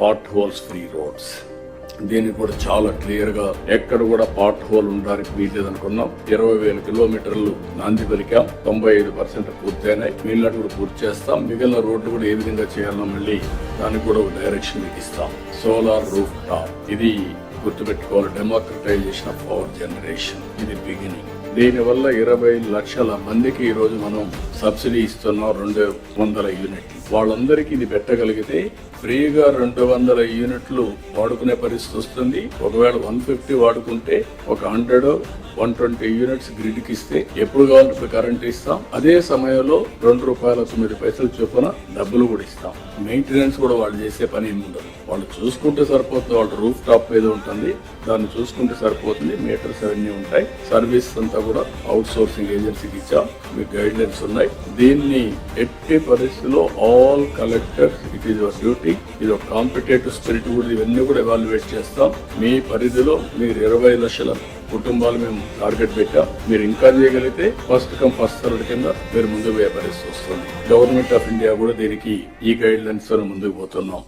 Pot holes free roads. దీన్ని కూడా చాలా క్లియర్ గా ఎక్కడ కూడా పాట్ హోల్ ఉండడానికి వీల్లేదనుకున్నాం. 20,000 కిలోమీటర్లు నాంది పలికాం. 95% పూర్తయినాయి. మిగిలినట్టు కూడా పూర్తి చేస్తాం. మిగిలిన రోడ్లు కూడా ఏ విధంగా చేయాలో మళ్ళీ దానికి కూడా ఒక డైరెక్షన్ మీకు ఇస్తాం. సోలార్ రూఫ్ టాప్, ఇది గుర్తుపెట్టుకోవాలి. డెమోక్రటైజేషన్ ఆఫ్ పవర్ జనరేషన్, ఇది బిగినింగ్. దీని వల్ల 20 లక్షల మందికి ఈ రోజు మనం సబ్సిడీ ఇస్తున్నాం. 200 యూనిట్లు. వాళ్ళందరికీ ఇది పెట్టగలిగితే ఫ్రీగా 200 యూనిట్లు వాడుకునే పరిస్థితి వస్తుంది. ఒకవేళ 150 వాడుకుంటే ఒక 100-120 యూనిట్స్ గ్రిడ్ కి ఇస్తే ఎప్పుడు కావాలంటే కరెంట్ ఇస్తాం. అదే సమయంలో ₹2.09 చొప్పున డబ్బులు కూడా ఇస్తాం. మెయింటెనెన్స్ కూడా వాళ్ళు చేసే పని ఏమి ఉండదు. వాళ్ళు చూసుకుంటే సరిపోతుంది. వాళ్ళ రూఫ్ టాప్ మీద ఉంటుంది, దాన్ని చూసుకుంటే సరిపోతుంది. మీటర్స్ అవన్నీ ఉంటాయి. సర్వీస్ అంతా కూడా అవుట్ సోర్సింగ్ ఏజెన్సీకి ఇచ్చాం. మీకు గైడ్ లైన్స్ ఉన్నాయి. దీన్ని ఎట్టి పరిస్థితిలో all collectors, it is your duty. ఇది ఒక కాంపిటేటివ్ స్పిరిట్ కూడా, ఇవన్నీ కూడా ఎవాల్యుయేట్ చేస్తాం. మీ పరిధిలో మీరు 20 లక్షల కుటుంబాలు మేము టార్గెట్ పెట్టాం. మీరు ఇంకా చేయగలిగితే ఫస్ట్ కమ్ ఫస్ట్ సర్వ్డ్ కింద మీరు ముందుకు పోయే పరిస్థితి వస్తుంది. గవర్నమెంట్ ఆఫ్ ఇండియా కూడా దీనికి ఈ గైడ్ లైన్స్ తో ముందుకు పోతున్నాం.